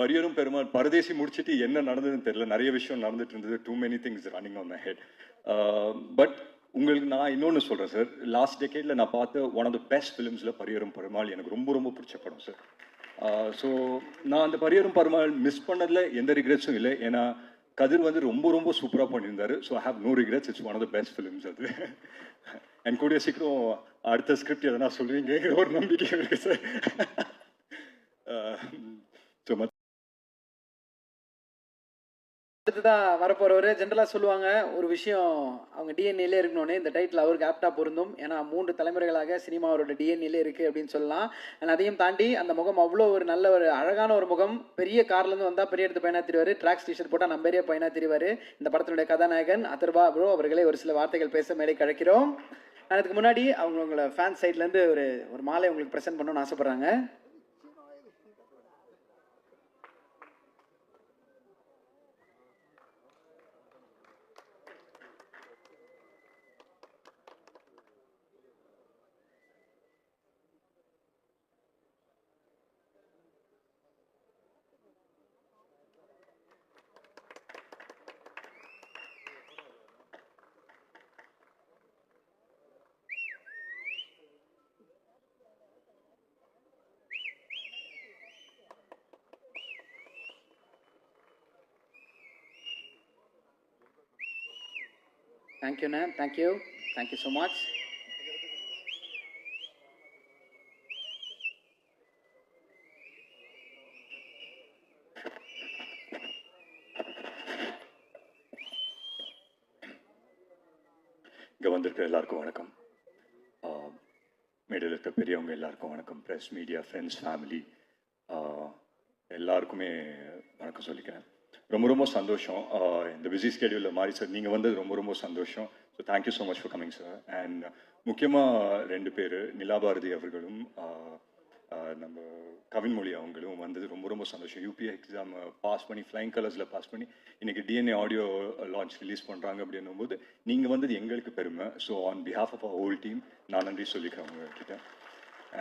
பரியரும் பெருமாள் பரதேசி முடிச்சிட்டு என்ன நடந்ததுன்னு தெரியல. நிறைய விஷயம் நடந்துட்டு இருந்தது. Too many things running on my head. But உங்களுக்கு நான் இன்னொன்று சொல்கிறேன் சார். லாஸ்ட் டெக்கேடில் நான் பார்த்த ஒன் ஆஃப் த பெஸ்ட் ஃபிலிம்ஸில் பரியரும் பெருமாள் எனக்கு ரொம்ப ரொம்ப பிடிச்ச படம் சார். ஸோ நான் அந்த பரியரும் பெருமாள் மிஸ் பண்ணதில் எந்த ரிக்ரெட்ஸும் இல்லை. ஏன்னா கதிர் வந்து ரொம்ப ரொம்ப சூப்பராக பண்ணியிருந்தாரு. So I have no regrets. It's one of the best films அது. என் கூடிய சீக்கிரம் அடுத்த ஸ்கிரிப்ட் எதனா சொல்லுவீங்கிற ஒரு நம்பிக்கை இருக்கு சார். ஸோ அடுத்ததான் வரப்போறவர் ஜென்ரலாக சொல்லுவாங்க ஒரு விஷயம், அவங்க டிஎன்ஏலே இருக்கணும்னு. இந்த டைட்டில் அவருக்கு ஆப்டாக பொருந்தும். ஏன்னா 3 தலைமுறைகளாக சினிமாவோட டிஎன்ஏலே இருக்குது அப்படின்னு சொல்லலாம். அதையும் தாண்டி அந்த முகம் அவ்வளோ ஒரு நல்ல ஒரு அழகான ஒரு முகம். பெரிய கார்லேருந்து வந்தால் பெரிய இடத்து பையனாக தெரிவார். ட்ராக்ஸ் டிஷர்ட் போட்டால் நம்ம பெரிய பையனாக தெரிவார். இந்த படத்தினுடைய கதாநாயகன் அதர்வா ப்ரோ அவர்களே ஒரு சில வார்த்தைகள் பேச மேலே கழிக்கிறோம். அதுக்கு முன்னாடி உங்களை ஃபேன் சைட்லேருந்து ஒரு மாலை உங்களுக்கு ப்ரெசென்ட் பண்ணணும்னு ஆசைப்பட்றாங்க. Thank you, Nan. Thank you. Thank you so much. இங்கே வந்திருக்கிற எல்லாருக்கும் வணக்கம். மேடையில் இருக்க பெரியவங்க எல்லாருக்கும் வணக்கம். ப்ரெஸ், மீடியா, ஃப்ரெண்ட்ஸ், ஃபேமிலி எல்லாருக்குமே வணக்கம் சொல்லிக்கிறேன். ரொம்ப ரொம்ப சந்தோஷம். இந்த பிஸி ஸ்கெடியூலில் மாதிரி சார் நீங்கள் வந்தது ரொம்ப ரொம்ப சந்தோஷம். So thank you so much for coming sir. And முக்கியமாக 2 பேர், நிலாபாரதி அவர்களும் நம்ம கவின்மொழி அவங்களும் வந்தது ரொம்ப ரொம்ப சந்தோஷம். யூபிஐ எக்ஸாம் பாஸ் பண்ணி ஃப்ளைங் கலர்ஸில் பாஸ் பண்ணி இன்றைக்கி டிஎன்ஏ ஆடியோ லான்ச் ரிலீஸ் பண்ணுறாங்க அப்படின்னும் போது நீங்கள் வந்தது எங்களுக்கு பெருமை. So on behalf of whole team நான் நன்றி சொல்லிக்கிறேன் உங்ககிட்ட.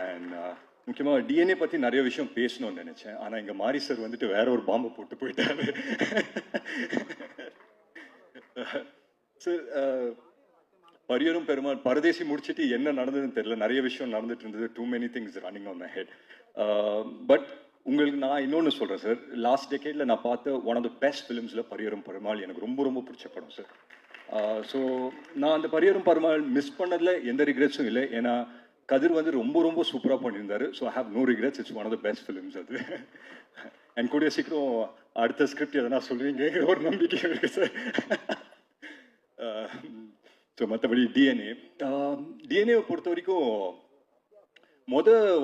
அண்ட் முக்கியமாக டிஎன்ஏ பற்றி நிறைய விஷயம் பேசணும்னு நினச்சேன். ஆனால் இங்கே மாரி சார் வந்துட்டு வேற ஒரு பாம்பை போட்டு போயிட்டாரு. சார் பரியரும் பெருமாள் பரதேசி முடிச்சிட்டு என்ன நடந்ததுன்னு தெரியல. நிறைய விஷயம் நடந்துட்டு இருந்தது. Too many things running on my head. But உங்களுக்கு நான் இன்னொன்று சொல்கிறேன் சார். லாஸ்ட் டெக்கேடில் நான் பார்த்த ஒன் ஆஃப் த பெஸ்ட் ஃபிலிம்ஸில் பரியரும் பெருமாள் எனக்கு ரொம்ப ரொம்ப பிடிச்ச படம் சார். ஸோ நான் அந்த பரியரும் பெருமாள் மிஸ் பண்ணதில் எந்த ரிக்ரெட்ஸும் இல்லை. ஏன்னா கதிர் வந்து ரொம்ப ரொம்ப சூப்பராக பண்ணியிருந்தாரு. So I have no regrets. It's one of the best films அது. என் கூடிய சீக்கிரம் அடுத்த ஸ்கிரிப்ட் எதனா சொல்லுவீங்கிற ஒரு நம்பிக்கை இருக்கு சார். ஸோ மற்றபடி டிஎன்ஏவை பொறுத்த வரைக்கும்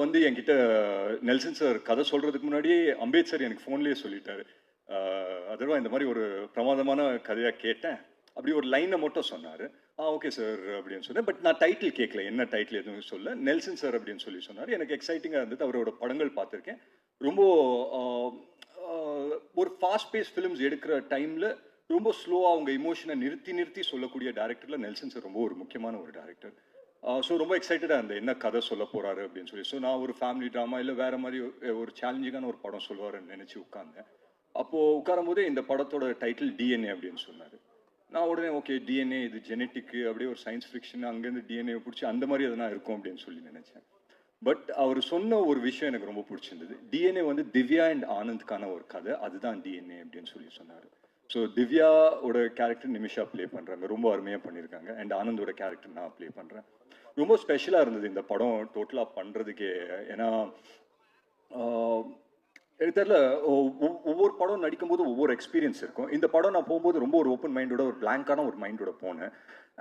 வந்து என்கிட்ட நெல்சன் சார் கதை சொல்கிறதுக்கு முன்னாடியே அம்பேத்கர் எனக்கு ஃபோன்லேயே சொல்லிட்டாரு. அதர்வா இந்த மாதிரி ஒரு பிரமாதமான கதையாக கேட்டேன். அப்படி ஒரு லைனை மட்டும் சொன்னார். ஓகே சார் அப்படின்னு சொன்னேன். பட் நான் டைட்டில் கேட்கல, என்ன டைட்டில் எதுவும் சொல்ல. நெல்சன் சார் அப்படின்னு சொல்லி சொன்னார். எனக்கு எக்ஸைட்டிங்காக இருந்தது. அவரோட படங்கள் பார்த்துருக்கேன். ரொம்ப ஒரு ஃபாஸ்ட் பேஸ் ஃபிலிம்ஸ் எடுக்கிற டைமில் ரொம்ப ஸ்லோவாக அவங்க இமோஷனை நிறுத்தி சொல்லக்கூடிய டேரக்டரில் நெல்சன் சார் ரொம்ப ஒரு முக்கியமான ஒரு டேரக்டர். ஸோ ரொம்ப எக்ஸைட்டடாக இருந்தேன் என்ன கதை சொல்ல போகிறாரு அப்படின்னு சொல்லி. ஸோ நான் ஒரு ஃபேமிலி ட்ராமா இல்லை வேறு மாதிரி ஒரு சேலஞ்சிங்கான ஒரு படம் சொல்லுவாருன்னு நினச்சி உட்காந்தேன். அப்போது உட்காரும் போதே இந்த படத்தோட டைட்டில் டிஎன்ஏ அப்படின்னு சொன்னார். நான் உடனே ஓகே டிஎன்ஏ இது ஜெனட்டிக்கு அப்படியே ஒரு சயின்ஸ் ஃபிக்ஷன், அங்கேருந்து டிஎன்ஏ பிடிச்சி அந்த மாதிரி எதனா இருக்கும் அப்படின்னு சொல்லி நினச்சேன். பட் அவர் சொன்ன ஒரு விஷயம் எனக்கு ரொம்ப பிடிச்சிருந்தது. டிஎன்ஏ வந்து திவ்யா அண்ட் ஆனந்த்கான ஒரு கதை, அதுதான் டிஎன்ஏ அப்படின்னு சொல்லி சொன்னார். ஸோ திவ்யாவோட கேரக்டர் நிமிஷா ப்ளே பண்ணுறாங்க, ரொம்ப அருமையாக பண்ணியிருக்காங்க. அண்ட் ஆனந்தோட கேரக்டர் நான் ப்ளே பண்ணுறேன். ரொம்ப ஸ்பெஷலாக இருந்தது இந்த படம் டோட்டலாக பண்ணுறதுக்கே. ஏன்னா எனக்கு தெரியல, ஒவ்வொரு படம் நடிக்கும்போது ஒவ்வொரு எக்ஸ்பீரியன்ஸ் இருக்கும். இந்த படம் நான் போகும்போது ரொம்ப ஒரு ஓப்பன் மைண்டோட ஒரு பிளாங்கான ஒரு மைண்டோட போனேன்.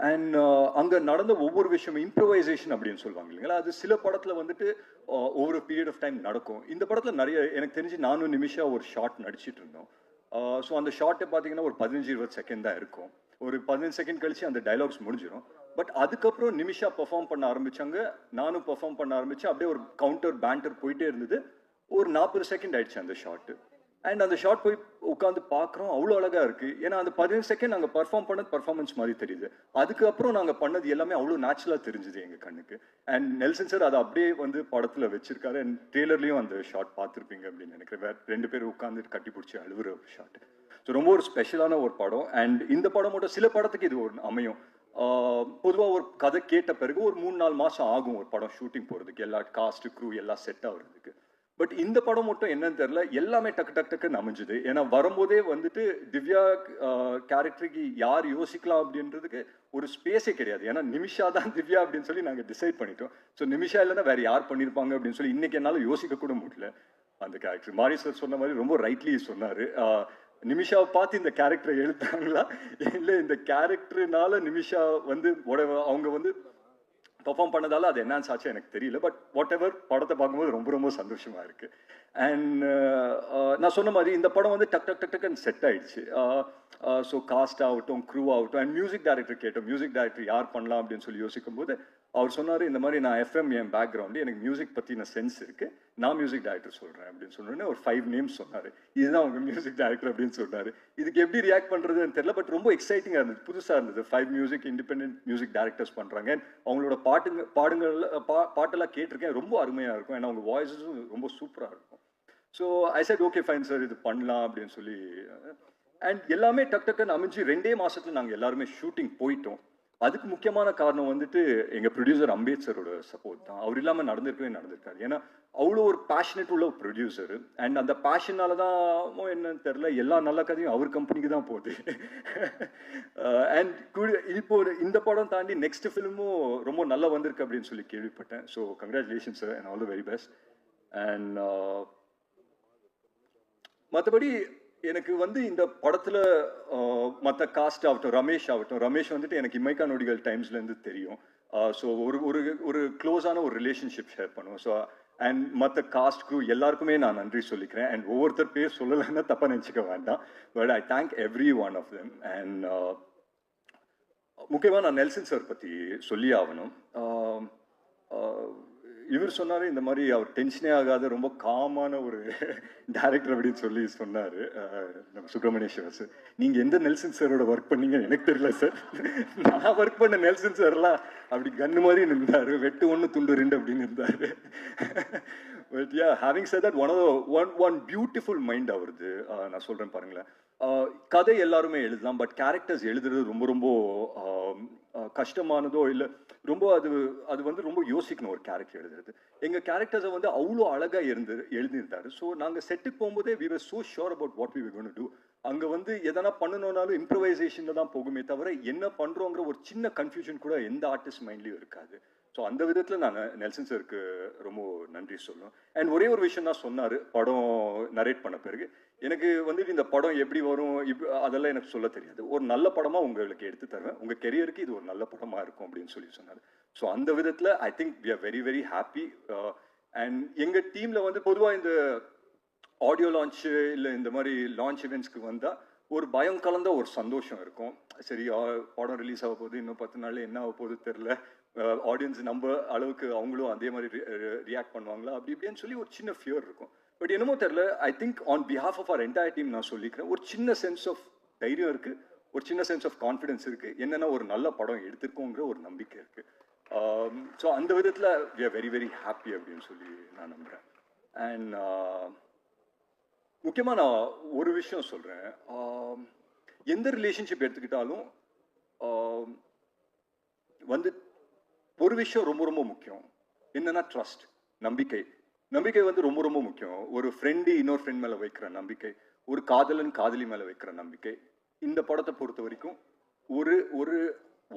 அண்ட் அங்கே நடந்த ஒவ்வொரு விஷயமும் இம்ப்ரவைசேஷன் அப்படின்னு சொல்லுவாங்க இல்லைங்களா, அது சில படத்தில் வந்துட்டு ஒவ்வொரு பீரியட் ஆஃப் டைம் நடக்கும். இந்த படத்தில் நிறைய எனக்கு தெரிஞ்சு நானும் நிமிஷா ஒரு ஷார்ட் நடிச்சிட்டு இருந்தோம். ஸோ அந்த ஷார்ட்டை பார்த்தீங்கன்னா ஒரு 15-20 செகண்ட் தான் இருக்கும். ஒரு 15 செகண்ட் கழிச்சு அந்த டைலாக்ஸ் முடிஞ்சிடும். பட் அதுக்கப்புறம் நிமிஷா பெர்ஃபார்ம் பண்ண ஆரம்பிச்சாங்க, நானும் பெர்ஃபார்ம் பண்ண ஆரம்பித்தேன். அப்படியே ஒரு கவுண்டர் பேண்டர் போயிட்டே இருந்தது. ஒரு 40 செகண்ட் ஆயிடுச்சு அந்த ஷார்ட்டு. அண்ட் அந்த ஷாட் போய் உட்காந்து பார்க்குறோம், அவ்வளோ அழகா இருக்கு. ஏன்னா அந்த 15 செகண்ட் நாங்கள் பர்ஃபார்ம் பண்ணது பர்ஃபார்மன்ஸ் மாதிரி தெரியுது. அதுக்கப்புறம் நாங்கள் பண்ணது எல்லாமே அவ்வளோ நேச்சுரலாக தெரிஞ்சுது எங்கள் கண்ணுக்கு. அண்ட் நெல்சன் சார் அதை அப்படியே வந்து படத்தில் வச்சிருக்காரு. அண்ட் ட்ரெய்லர்லேயும் அந்த ஷாட் பார்த்துருப்பீங்க அப்படின்னு நினைக்கிறேன். வேற 2 பேர் உட்காந்து கட்டி பிடிச்சி அழுகுற ஒரு ஷாட். ஸோ ரொம்ப ஒரு ஸ்பெஷலான ஒரு படம். அண்ட் இந்த படம் மட்டும் சில படத்துக்கு இது ஒரு அமையும். பொதுவாக ஒரு கதை கேட்ட பிறகு ஒரு 3-4 மாதம் ஆகும் ஒரு படம் ஷூட்டிங் போகிறதுக்கு, எல்லா காஸ்ட் க்ரூ எல்லாம் செட் ஆகுறதுக்கு. பட் இந்த படம் மட்டும் என்னன்னு தெரியல, எல்லாமே டக்கு டக்கு டக்குன்னு அமைஞ்சுது. ஏன்னா வரும்போதே வந்துட்டு திவ்யா கேரக்டருக்கு யார் யோசிக்கலாம் அப்படின்றதுக்கு ஒரு ஸ்பேஸே கிடையாது. ஏன்னா நிமிஷா தான் திவ்யா அப்படின்னு சொல்லி நாங்கள் டிசைட் பண்ணிட்டோம். ஸோ நிமிஷா இல்லைன்னா வேற யார் பண்ணியிருப்பாங்க அப்படின்னு சொல்லி இன்னைக்கு என்னால் யோசிக்க கூட முடியல அந்த கேரக்டர். மாரி சார் சொன்ன மாதிரி ரொம்ப ரைட்லி சொன்னார். நிமிஷாவை பார்த்து இந்த கேரக்டரை எழுத்தாங்களா இல்லை இந்த கேரக்டர்னால நிமிஷா வந்து அவங்க வந்து பெர்ஃபார்ம் பண்ணதால அது என்னன்னு ஆச்சு எனக்கு தெரியல. பட் வாட் எவர் படத்தை பார்க்கும்போது ரொம்ப ரொம்ப சந்தோஷமா இருக்கு. அண்ட் நான் சொன்ன மாதிரி இந்த படம் வந்து டக் டக் டக் டக்குன்னு செட் ஆயிடுச்சு. ஸோ காஸ்ட் ஆகட்டும், க்ரூ ஆகட்டும், அண்ட் மியூசிக் டைரக்டர் கேட்டோம். மியூசிக் டைரக்டர் யார் பண்ணலாம் அப்படின்னு சொல்லி யோசிக்கும் போது அவர் சொன்னார், இந்த மாதிரி நான் எஃப்எம் என் பேக்ரவுண்டு, எனக்கு மியூசிக் பற்றின சென்ஸ் இருக்குது, நான் மியூசிக் டைரக்டர் சொல்கிறேன் அப்படின்னு சொன்னோடனே ஒரு 5 நேம்ஸ் சொன்னார். இதுதான் அவங்க மியூசிக் டைரக்டர் அப்படின்னு சொன்னார். இதுக்கு எப்படி ரியாக்ட் பண்ணுறதுன்னு தெரியல. பட் ரொம்ப எக்ஸைட்டிங்காக இருந்தது, புதுசாக இருந்தது. 5 மியூசிக் இண்டிபெண்டன்ட் மியூசிக் டைரக்டர்ஸ் பண்ணுறாங்க. அவங்களோட பாட்டெல்லாம் கேட்டிருக்கேன், ரொம்ப அருமையாக இருக்கும். ஏன்னா அவங்க வாய்ஸஸும் ரொம்ப சூப்பராக இருக்கும். So I set okay fine sir, இது பண்ணலாம் அப்படின்னு சொல்லி. அண்ட் எல்லாமே டக் டக்குன்னு அமைஞ்சு 2 மாதத்துல நாங்கள் எல்லாருமே ஷூட்டிங் போயிட்டோம். அதுக்கு முக்கியமான காரணம் வந்துட்டு எங்கள் ப்ரொடியூசர் அம்பேத்கரோட சப்போர்ட் தான். அவர் இல்லாமல் நடந்திருக்காரு. ஏன்னா அவ்வளோ ஒரு பேஷனேட் உள்ள ஒரு ப்ரொடியூசர். அண்ட் அந்த பேஷனால தான் என்னன்னு தெரில, எல்லா நல்ல கதையும் அவர் கம்பெனிக்கு தான் போகுது. அண்ட் இப்போ இந்த படம் தாண்டி நெக்ஸ்ட் ஃபிலிமும் ரொம்ப நல்லா வந்திருக்கு அப்படின்னு சொல்லி கேள்விப்பட்டேன். So congratulation sir and all the very best. And மற்றபடி எனக்கு வந்து இந்த படத்தில் மற்ற காஸ்ட் ஆகட்டும், ரமேஷ் வந்துட்டு எனக்கு இமைக்கா நொடிகள் டைம்ஸ்லேருந்து தெரியும். ஸோ ஒரு ஒரு ஒரு க்ளோஸான ஒரு ரிலேஷன்ஷிப் ஷேர் பண்ணுவோம். ஸோ அண்ட் மற்ற காஸ்ட் க்ரூ எல்லாருக்குமே நான் நன்றி சொல்லிக்கிறேன். அண்ட் ஒவ்வொருத்தர் பேர் சொல்லலைன்னா தப்பாக நினச்சிக்க வேண்டாம். But I thank every one of them. And முக்கியமாக நான் நெல்சன் சார் பற்றி சொல்லி ஆகணும். இவர் சொன்னார், இந்த மாதிரி அவர் டென்ஷனே ஆகாத ரொம்ப காமான ஒரு டேரக்டர் அப்படின்னு சொல்லி சொன்னார் நம்ம சுப்பிரமணியேஸ்வர் சார். நீங்கள் எந்த நெல்சன் சாரோட ஒர்க் பண்ணீங்கன்னு எனக்கு தெரியல சார். நான் ஒர்க் பண்ண நெல்சன் சார்லாம் அப்படி கன்று மாதிரி நின்றார், வெட்டு 1 துண்டு 2 அப்படின்னு இருந்தார். But yeah, having said that one beautiful mind அவருது. நான் சொல்கிறேன் பாருங்களேன், கதை எல்லாருமே எழுதலாம், பட் கேரக்டர்ஸ் எழுதுறது ரொம்ப ரொம்ப கஷ்டமானதோ இல்லை, ரொம்ப அது வந்து ரொம்ப யோசிக்கணும் ஒரு கேரக்டர் எழுதுறது. எங்கள் கேரக்டர்ஸை வந்து அவ்வளோ அழகாக எழுதியிருந்தாரு. ஸோ நாங்கள் செட்டுக்கு போகும்போதே we were so sure about what we were going to do. அங்கே வந்து எதனா பண்ணணும்னாலும் இம்ப்ரவைசேஷனில் தான் போகுமே தவிர என்ன பண்ணுறோங்கிற ஒரு சின்ன கன்ஃபியூஷன் கூட எந்த ஆர்டிஸ்ட் மைண்ட்லேயும் இருக்காது. ஸோ அந்த விதத்தில் நான் நெல்சன் சாருக்கு ரொம்ப நன்றி சொல்லணும். அண்ட் ஒரே ஒரு விஷயம் தான் சொன்னார் படம் நரேட் பண்ண பிறகு, எனக்கு வந்துட்டு இந்த படம் எப்படி வரும் அதெல்லாம் எனக்கு சொல்ல தெரியாது, ஒரு நல்ல படமாக உங்களுக்கு எடுத்து தருவேன், உங்கள் கெரியருக்கு இது ஒரு நல்ல படமாக இருக்கும் அப்படின்னு சொல்லி சொன்னார். ஸோ அந்த விதத்தில் I think we are very very happy. And எங்கள் டீமில் வந்து பொதுவாக இந்த ஆடியோ லான்ச்சு இல்லை இந்த மாதிரி லான்ச் இவெண்ட்ஸ்க்கு வந்தால் ஒரு பயம் கலந்த ஒரு சந்தோஷம் இருக்கும். சரி, படம் ரிலீஸ் ஆக போகுது, இன்னும் 10 நாளில் என்ன ஆக போகுது தெரில, ஆடியன்ஸ் நம்ம அளவுக்கு அவங்களும் அதே மாதிரி ரியாக்ட் பண்ணுவாங்களா அப்படி இப்படின்னு சொல்லி ஒரு சின்ன ஃபியர் இருக்கும். பட் என்னமோ தெரில, I think on behalf of our entire team நான் சொல்லிக்கிறேன், ஒரு சின்ன சென்ஸ் ஆஃப் தைரியம் இருக்குது, ஒரு சின்ன சென்ஸ் ஆஃப் கான்ஃபிடென்ஸ் இருக்குது. என்னென்னா ஒரு நல்ல படம் எடுத்திருக்கோங்கிற ஒரு நம்பிக்கை இருக்குது. ஸோ அந்த விதத்தில் we are very very happy அப்படின்னு சொல்லி நான் நம்புகிறேன். அண்ட் முக்கியமாக நான் ஒரு விஷயம் சொல்கிறேன், எந்த ரிலேஷன்ஷிப் எடுத்துக்கிட்டாலும் வந்து ஒரு விஷயம் ரொம்ப ரொம்ப முக்கியம், என்னன்னா ட்ரஸ்ட், நம்பிக்கை வந்து ரொம்ப ரொம்ப முக்கியம். ஒரு ஃப்ரெண்டு இன்னொரு ஃப்ரெண்ட் மேலே வைக்கிற நம்பிக்கை, ஒரு காதலன் காதலி மேலே வைக்கிற நம்பிக்கை. இந்த படத்தை பொறுத்த வரைக்கும் ஒரு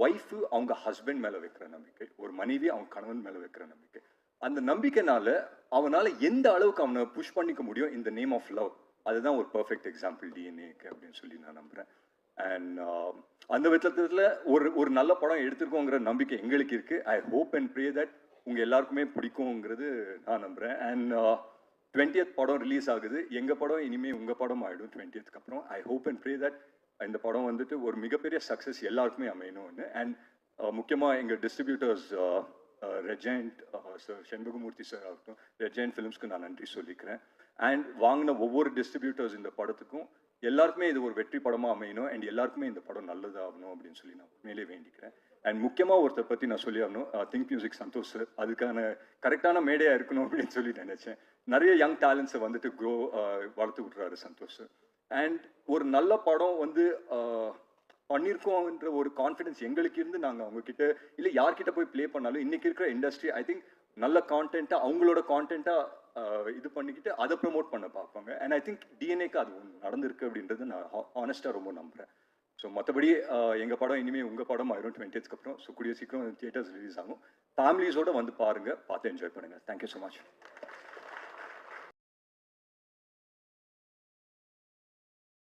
ஒய்ஃபு அவங்க ஹஸ்பண்ட் மேலே வைக்கிற நம்பிக்கை, ஒரு மனைவி அவங்க கணவன் மேலே வைக்கிற நம்பிக்கை. அந்த நம்பிக்கைனால அவனால் எந்த அளவுக்கு அவனை புஷ் பண்ணிக்க முடியும் இந்த நேம் ஆஃப் லவ். அதுதான் ஒரு பர்ஃபெக்ட் எக்ஸாம்பிள் டிஎன்ஏக்கு அப்படின்னு சொல்லி நான் நம்புகிறேன். அண்ட் அந்த விதத்தில் ஒரு நல்ல படம் எடுத்திருக்கோங்கிற நம்பிக்கை எங்களுக்கு இருக்குது. I hope and pray that உங்கள் எல்லாருக்குமே பிடிக்குங்கிறது நான் நம்புகிறேன். அண்ட் 20th படம் ரிலீஸ் ஆகுது, எங்கள் படம் இனிமேல் உங்கள் படம் ஆகிடும் 20th அப்புறம். I hope and pray that இந்த படம் வந்துட்டு ஒரு மிகப்பெரிய சக்ஸஸ் எல்லாருக்குமே அமையணும்னு. அண்ட் முக்கியமாக எங்கள் distributors red giant sir, Shenbagamoorthy sir ஆகட்டும், ரெட் ஜெயண்ட் ஃபிலிம்ஸ்க்கு நான் நன்றி சொல்லிக்கிறேன். அண்ட் வாங்கின ஒவ்வொரு டிஸ்ட்ரிபியூட்டர்ஸ் இந்த படத்துக்கும் எல்லாருக்குமே இது ஒரு வெற்றி படமாக அமையணும் அண்ட் எல்லாருக்குமே இந்த படம் நல்லதாகணும் அப்படின்னு சொல்லி நான் உண்மையிலே வேண்டிக்கிறேன். அண்ட் முக்கியமாக ஒருத்தர் பற்றி நான் சொல்லி ஆகணும், திங்க் மியூசிக் சந்தோஷ் சார். அதுக்கான கரெக்டான மேடையாக இருக்கணும் அப்படின்னு சொல்லி நினச்சேன். நிறைய யங் டேலண்ட்ஸை வந்துட்டு வளர்த்து விட்றாரு சந்தோஷ் சார். அண்ட் ஒரு நல்ல படம் வந்து பண்ணியிருக்கோன்ற ஒரு கான்ஃபிடன்ஸ் எங்களுக்கு இருந்து நாங்கள் அவங்கக்கிட்ட இல்லை யார்கிட்ட போய் ப்ளே பண்ணாலும் இன்றைக்கி இருக்கிற இண்டஸ்ட்ரி ஐ திங்க் நல்ல கான்டென்ட்டாக அவங்களோட கான்டென்ட்டாக இது பண்ணிக்கிட்டு அதை ப்ரமோட் பண்ண பார்ப்பாங்க. அண்ட் ஐ திங்க் டிஎன்ஏக்கு அது ஒன்று நடந்திருக்கு அப்படின்றது நான் ஆனஸ்ட்டாக ரொம்ப நம்புகிறேன். ஸோ மற்றபடி எங்கள் படம் இனிமேல் உங்கள் படம் ஆயிரும் 20th அப்புறம். ஸோ கூடிய சீக்கிரம் தியேட்டர்ஸ் ரிலீஸ் ஆகும். ஃபேமிலிஸோடு வந்து பாருங்கள், பார்த்து என்ஜாய் பண்ணுங்கள். Thank you so much.